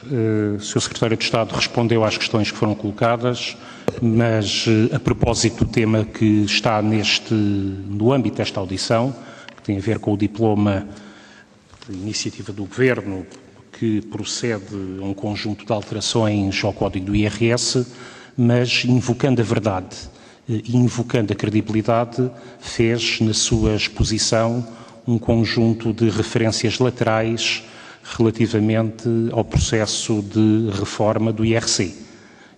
O Sr. Secretário de Estado respondeu às questões que foram colocadas, mas a propósito do tema que está no âmbito desta audição, que tem a ver com o diploma de iniciativa do Governo, que procede a um conjunto de alterações ao Código do IRS, mas invocando a verdade e invocando a credibilidade, fez na sua exposição um conjunto de referências laterais relativamente ao processo de reforma do IRC.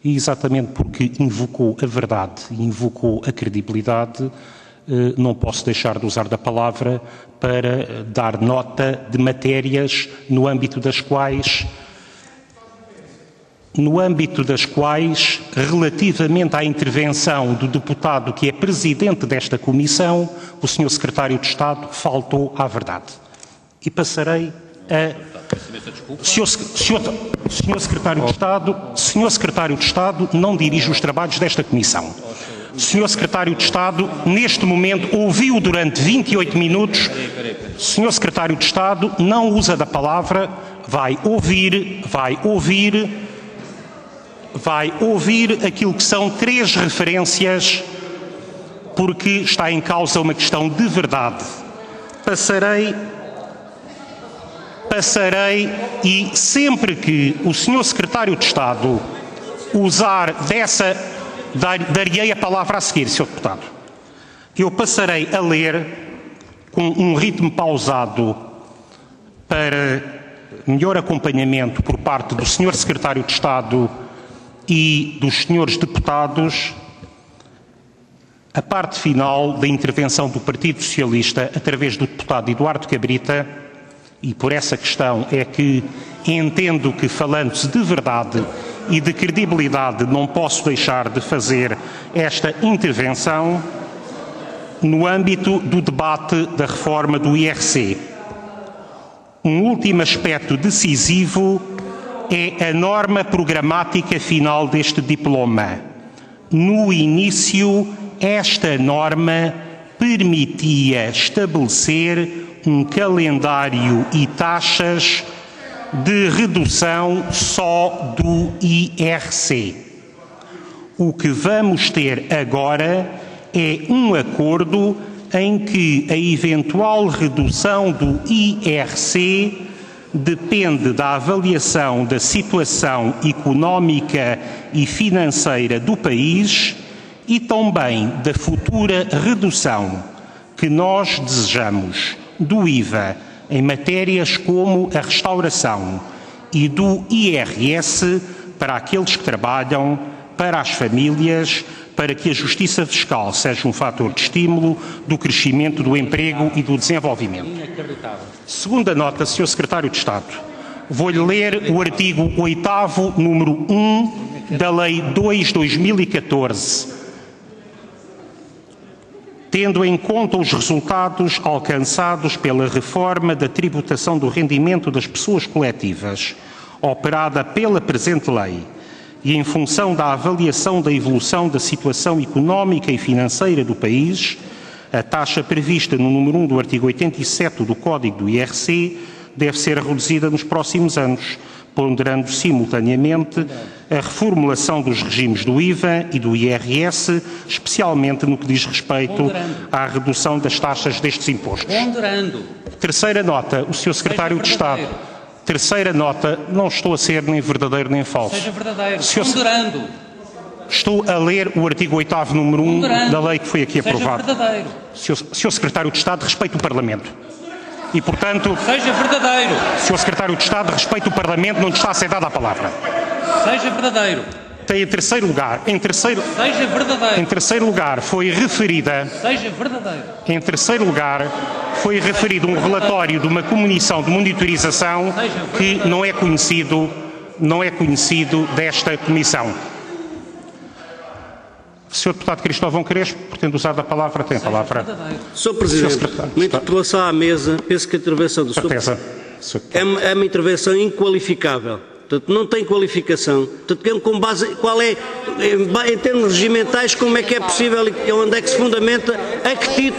E exatamente porque invocou a verdade e invocou a credibilidade, não posso deixar de usar da palavra para dar nota de matérias no âmbito das quais, relativamente à intervenção do deputado que é presidente desta comissão, o Sr. Secretário de Estado faltou à verdade. E passarei a... Sr. Secretário de Estado não dirige os trabalhos desta comissão. O Sr. Secretário de Estado, neste momento, ouviu durante 28 minutos. O Sr. Secretário de Estado não usa da palavra, vai ouvir aquilo que são 3 referências, porque está em causa uma questão de verdade. Passarei e sempre que o Sr. Secretário de Estado usar dar-lhe a palavra a seguir, Sr. Deputado. Eu passarei a ler com um ritmo pausado para melhor acompanhamento por parte do Sr. Secretário de Estado e dos senhores deputados a parte final da intervenção do Partido Socialista através do deputado Eduardo Cabrita, e por essa questão é que entendo que, falando-se de verdade e de credibilidade, não posso deixar de fazer esta intervenção no âmbito do debate da reforma do IRC. Um último aspecto decisivo é a norma programática final deste diploma. No início, esta norma permitia estabelecer um calendário e taxas de redução só do IRC. O que vamos ter agora é um acordo em que a eventual redução do IRC depende da avaliação da situação económica e financeira do país e também da futura redução que nós desejamos do IVA em matérias como a restauração e do IRS para aqueles que trabalham, para as famílias, para que a justiça fiscal seja um fator de estímulo do crescimento do emprego e do desenvolvimento. Segunda nota, Sr. Secretário de Estado. Vou-lhe ler o artigo 8º, número 1 da Lei 2/2014. Tendo em conta os resultados alcançados pela reforma da tributação do rendimento das pessoas coletivas, operada pela presente lei, e em função da avaliação da evolução da situação económica e financeira do país, a taxa prevista no número 1 do artigo 87 do Código do IRC deve ser reduzida nos próximos anos, ponderando simultaneamente a reformulação dos regimes do IVA e do IRS, especialmente no que diz respeito à redução das taxas destes impostos. Terceira nota, o Sr. Secretário de Estado. Terceira nota, não estou a ser nem verdadeiro nem falso. Seja verdadeiro, ponderando. Estou a ler o artigo 8º, número 1 da lei que foi aqui aprovado. Seja verdadeiro. Sr. Secretário de Estado, respeite o Parlamento. E, portanto... Seja verdadeiro. Sr. Secretário de Estado, respeite o Parlamento, não lhe está a ser dada a palavra. Seja verdadeiro. Tem em terceiro lugar... Seja verdadeiro. Em terceiro lugar, foi referida... Seja verdadeiro. Em terceiro lugar, foi referido um relatório de uma comissão de monitorização que não é conhecido desta comissão. Sr. Deputado Cristóvão Crespo, pretende usar da palavra, tem a palavra. Sr. Presidente, uma interpelação à mesa, penso que a intervenção do Sr. É uma intervenção inqualificável. Portanto, não tem qualificação. Portanto, com base, qual é, em termos regimentais, como é que é possível, onde é que se fundamenta, a que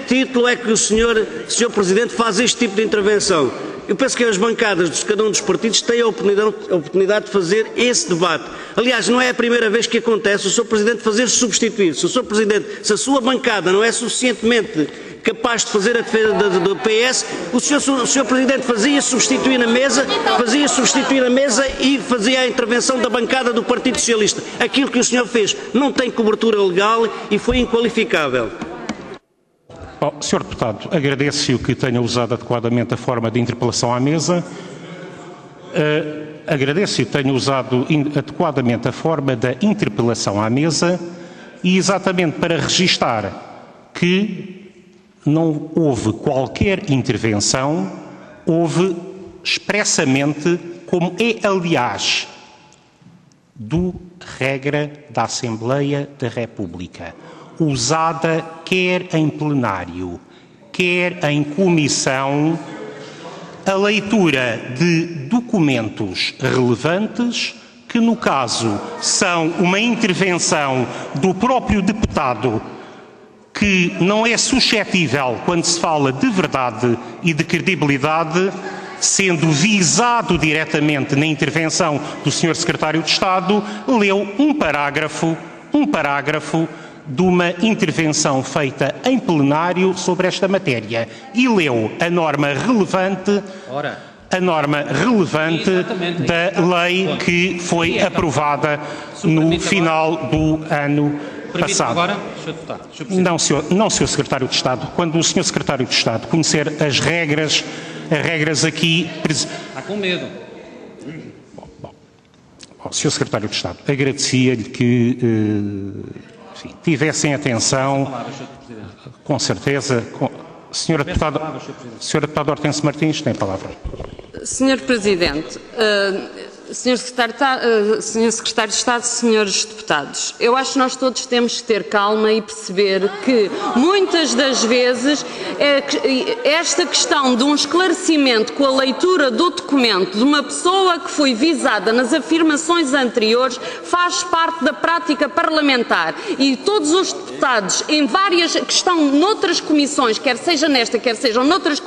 título é que o Sr. Presidente faz este tipo de intervenção? Eu penso que as bancadas de cada um dos partidos têm a oportunidade de fazer esse debate. Aliás, não é a primeira vez que acontece o Sr. Presidente fazer substituir. Se o Sr. Presidente, se a sua bancada não é suficientemente capaz de fazer a defesa do PS, o Sr. Presidente fazia substituir na mesa e fazia a intervenção da bancada do Partido Socialista. Aquilo que o senhor fez não tem cobertura legal e foi inqualificável. Sr. Deputado, agradeço que tenha usado adequadamente a forma de interpelação à mesa. Agradeço que tenha usado adequadamente a forma da interpelação à mesa e exatamente para registar que não houve qualquer intervenção, houve expressamente, como é aliás do regra da Assembleia da República, usada quer em plenário, quer em comissão, a leitura de documentos relevantes que, no caso, são uma intervenção do próprio deputado que não é suscetível, quando se fala de verdade e de credibilidade, sendo visado diretamente na intervenção do Sr. Secretário de Estado, leu um parágrafo de uma intervenção feita em plenário sobre esta matéria e leu a norma relevante da lei que foi aprovada no final do ano passado. Agora, Sr. Deputado, Sr. Presidente. Não, Sr. Secretário de Estado. Quando o Sr. Secretário de Estado conhecer as regras aqui... Está com medo. Sr. Secretário de Estado, agradecia-lhe que enfim, tivessem atenção, com certeza. Senhora Deputada Hortêncio Martins tem a palavra. Sr. Presidente, Sr. Secretário de Estado, Srs. Deputados, eu acho que nós todos temos que ter calma e perceber que, muitas das vezes, esta questão de um esclarecimento com a leitura do documento de uma pessoa que foi visada nas afirmações anteriores faz parte da prática parlamentar e todos os deputados que estão noutras comissões, quer seja nesta, quer sejam noutras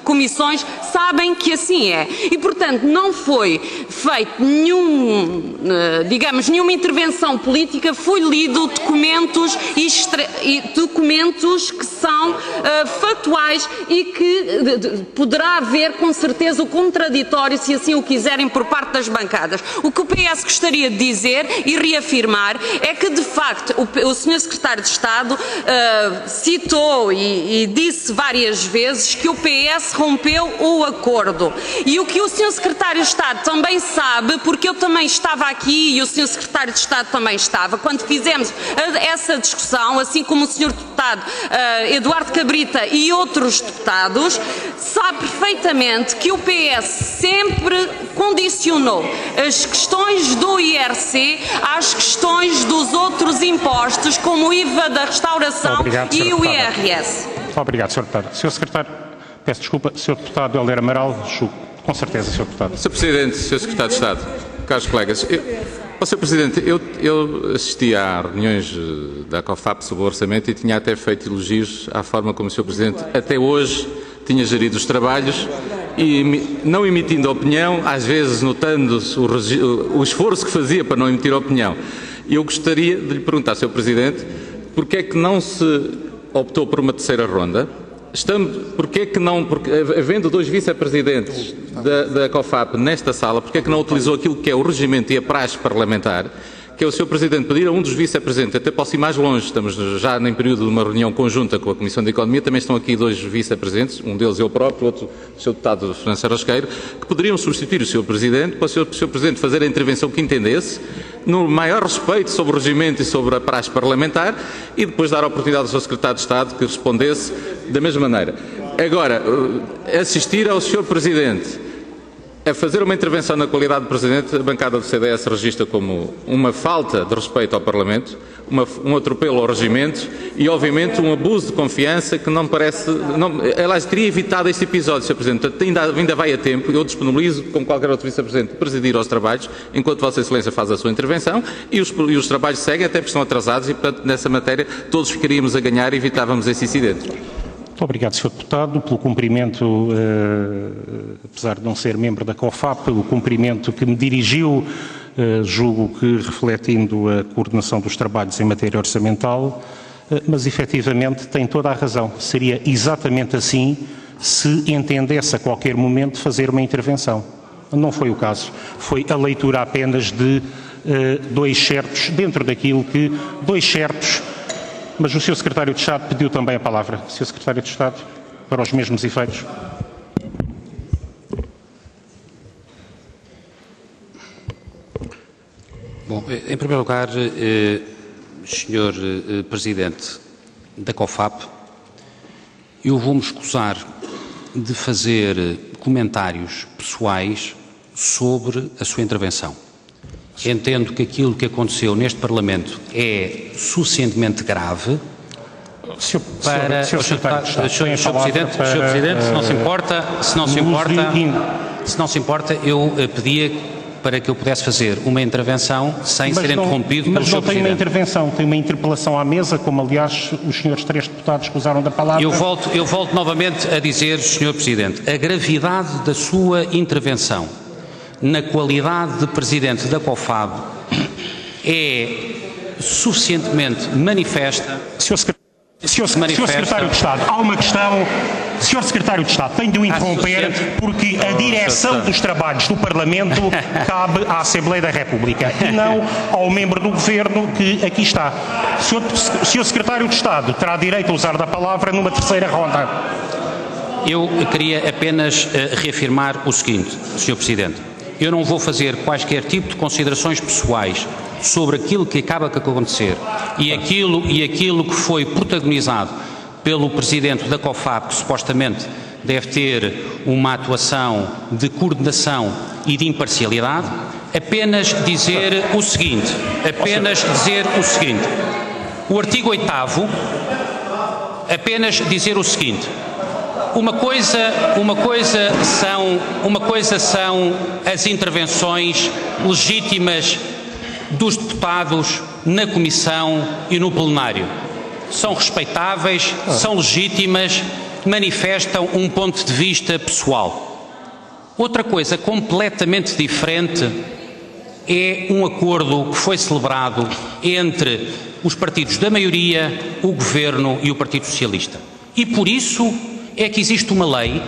comissões, sabem que assim é. E, portanto, não foi feito nenhuma intervenção política, foi lido documentos que são factuais e que poderá haver com certeza o contraditório, se assim o quiserem, por parte das bancadas. O que o PS gostaria de dizer e reafirmar é que, de facto, o Sr. Secretário de Estado citou e disse várias vezes que o PS rompeu o acordo. E o que o Sr. Secretário de Estado também sabe, porque eu também estava aqui e o Sr. Secretário de Estado também estava, quando fizemos essa discussão, assim como o Sr. Deputado Eduardo Cabrita e outros deputados, sabe perfeitamente que o PS sempre condicionou as questões do IRC às questões dos outros impostos, como o IVA da restauração e o IRS. Obrigado, Sr. Deputado. Sr. Secretário, peço desculpa, Sr. Deputado Helder Amaral, com certeza, Sr. Deputado. Sr. Presidente, Sr. Secretário de Estado, caros colegas, Sr. Presidente, eu assisti a reuniões da COFAP sobre o orçamento e tinha até feito elogios à forma como o Sr. Presidente até hoje tinha gerido os trabalhos e não emitindo opinião, às vezes notando o esforço que fazia para não emitir opinião. Eu gostaria de lhe perguntar, Sr. Presidente, porque é que não se optou por uma terceira ronda? Porque havendo dois vice-presidentes da COFAP nesta sala, porque é que não utilizou aquilo que é o regimento e a praxe parlamentar, que é o Sr. Presidente pedir a um dos vice-presidentes, até posso ir mais longe, estamos já em período de uma reunião conjunta com a Comissão de Economia, também estão aqui dois vice-presidentes, um deles eu próprio, outro o Sr. Deputado França Rasqueiro, que poderiam substituir o Sr. Presidente, para o Sr. Presidente fazer a intervenção que entendesse, no maior respeito sobre o regimento e sobre a praxe parlamentar, e depois dar a oportunidade ao Sr. Secretário de Estado que respondesse da mesma maneira. Agora, assistir ao Sr. Presidente a fazer uma intervenção na qualidade de Presidente, a bancada do CDS registra como uma falta de respeito ao Parlamento, um atropelo ao regimento e, obviamente, um abuso de confiança que não parece... aliás, teria evitado este episódio, Sr. Presidente. Ainda vai a tempo. Eu disponibilizo, como qualquer outro Vice-Presidente, presidir aos trabalhos, enquanto Vossa Excelência faz a sua intervenção, e os trabalhos seguem, até porque estão atrasados, e, portanto, nessa matéria, todos ficaríamos a ganhar e evitávamos esse incidente. Muito Muito obrigado, Sr. Deputado, pelo cumprimento, apesar de não ser membro da COFAP, pelo cumprimento que me dirigiu, julgo que refletindo a coordenação dos trabalhos em matéria orçamental, mas efetivamente tem toda a razão. Seria exatamente assim se entendesse a qualquer momento fazer uma intervenção. Não foi o caso. Foi a leitura apenas de dois certos, dentro daquilo que dois certos. Mas o Sr. Secretário de Estado pediu também a palavra. Sr. Secretário de Estado, para os mesmos efeitos. Bom, em primeiro lugar, Sr. Presidente da COFAP, eu vou-me escusar de fazer comentários pessoais sobre a sua intervenção. Entendo que aquilo que aconteceu neste Parlamento é suficientemente grave para... Sr. Presidente, se não se importa, eu pedia para que eu pudesse fazer uma intervenção sem ser interrompido pelo Sr. Presidente. Mas não tem uma intervenção, tem uma interpelação à mesa, como aliás os senhores 3 deputados que usaram da palavra. Eu volto novamente a dizer, Sr. Presidente, a gravidade da sua intervenção na qualidade de Presidente da COFAB é suficientemente manifesta. Sr. Secretário de Estado, há uma questão. Sr. Secretário de Estado, tenho de o interromper porque a direção dos trabalhos do Parlamento cabe à Assembleia da República e não ao membro do Governo que aqui está. Sr. Secretário de Estado terá direito a usar da palavra numa terceira ronda. Eu queria apenas reafirmar o seguinte, Sr. Presidente. Eu não vou fazer quaisquer tipo de considerações pessoais sobre aquilo que acaba de acontecer e aquilo que foi protagonizado pelo Presidente da COFAP, que supostamente deve ter uma atuação de coordenação e de imparcialidade, apenas dizer o seguinte, o artigo 8º, apenas dizer o seguinte, uma coisa são as intervenções legítimas dos deputados na Comissão e no plenário. São respeitáveis, são legítimas, manifestam um ponto de vista pessoal. Outra coisa completamente diferente é um acordo que foi celebrado entre os partidos da maioria, o Governo e o Partido Socialista. E por isso é que existe uma lei,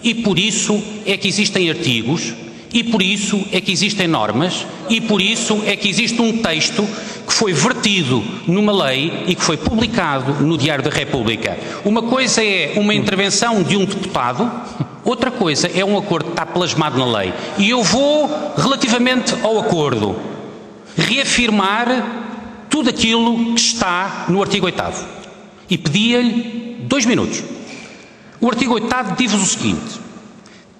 e por isso é que existem artigos, e por isso é que existem normas, e por isso é que existe um texto que foi vertido numa lei e que foi publicado no Diário da República. Uma coisa é uma intervenção de um deputado, outra coisa é um acordo que está plasmado na lei. E eu vou, relativamente ao acordo, reafirmar tudo aquilo que está no artigo 8º. E pedia-lhe 2 minutos. O artigo 8º diz o seguinte,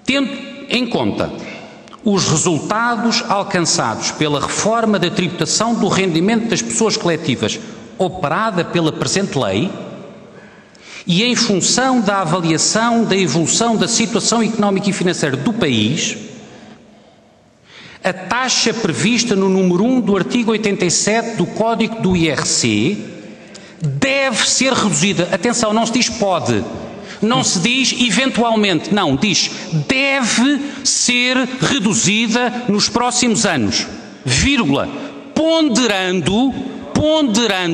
tendo em conta os resultados alcançados pela reforma da tributação do rendimento das pessoas coletivas operada pela presente lei e em função da avaliação da evolução da situação económica e financeira do país, a taxa prevista no número 1 do artigo 87 do Código do IRC deve ser reduzida. Atenção, não se diz pode. Não se diz eventualmente, não, diz deve ser reduzida nos próximos anos, vírgula, ponderando,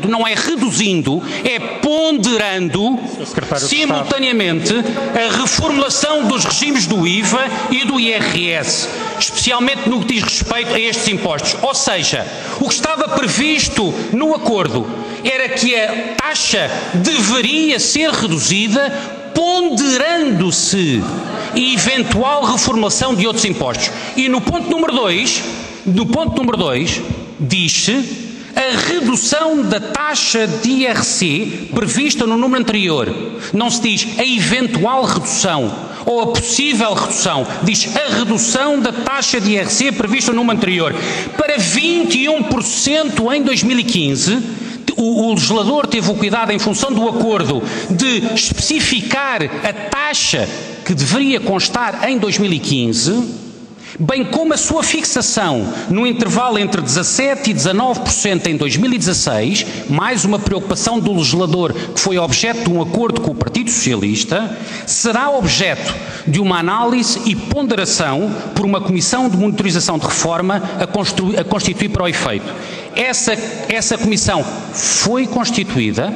não é reduzindo, é ponderando simultaneamente a reformulação dos regimes do IVA e do IRS, especialmente no que diz respeito a estes impostos. Ou seja, o que estava previsto no acordo era que a taxa deveria ser reduzida ponderando-se eventual reformulação de outros impostos. E no ponto número 2, diz-se a redução da taxa de IRC prevista no número anterior. Não se diz a eventual redução ou a possível redução, diz a redução da taxa de IRC prevista no número anterior para 21% em 2015. O legislador teve o cuidado, em função do acordo, de especificar a taxa que deveria constar em 2015 bem como a sua fixação no intervalo entre 17% e 19% em 2016, mais uma preocupação do legislador que foi objeto de um acordo com o Partido Socialista, será objeto de uma análise e ponderação por uma comissão de monitorização de reforma a constituir para o efeito. Essa comissão foi constituída.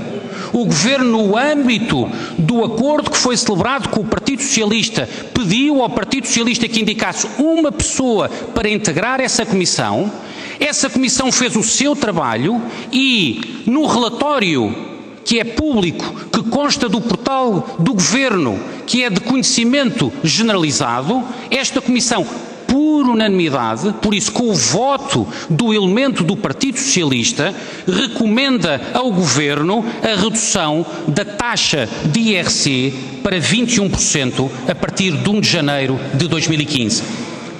O Governo, no âmbito do acordo que foi celebrado com o Partido Socialista, pediu ao Partido Socialista que indicasse uma pessoa para integrar essa comissão. Essa comissão fez o seu trabalho e, no relatório que é público, que consta do portal do Governo, que é de conhecimento generalizado, esta comissão, por unanimidade, por isso com o voto do elemento do Partido Socialista, recomenda ao Governo a redução da taxa de IRC para 21% a partir de 1 de janeiro de 2015.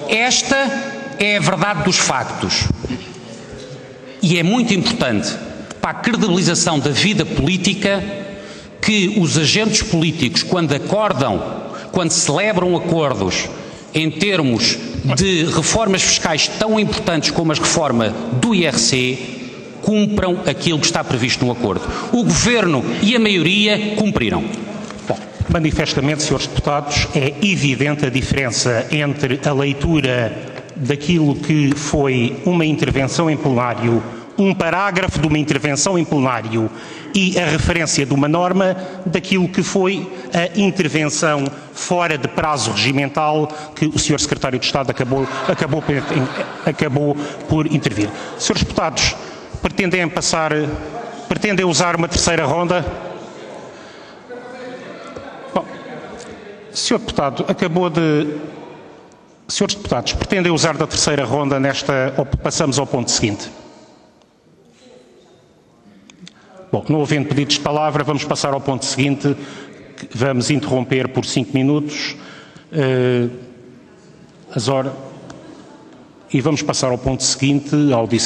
Esta é a verdade dos factos e é muito importante para a credibilização da vida política que os agentes políticos, quando celebram acordos em termos de reformas fiscais tão importantes como a reforma do IRC, cumpram aquilo que está previsto no acordo. O Governo e a maioria cumpriram. Bom, manifestamente, senhores deputados, é evidente a diferença entre a leitura daquilo que foi uma intervenção em plenário, um parágrafo de uma intervenção em plenário e a referência de uma norma daquilo que foi a intervenção fora de prazo regimental que o Sr. Secretário de Estado acabou por intervir. Senhores deputados, pretendem usar uma terceira ronda? Bom, Sr. Deputado, Senhores deputados, pretendem usar da terceira ronda ou passamos ao ponto seguinte? Bom, não havendo pedidos de palavra, vamos passar ao ponto seguinte. Vamos interromper por 5 minutos e vamos passar ao ponto seguinte, a audição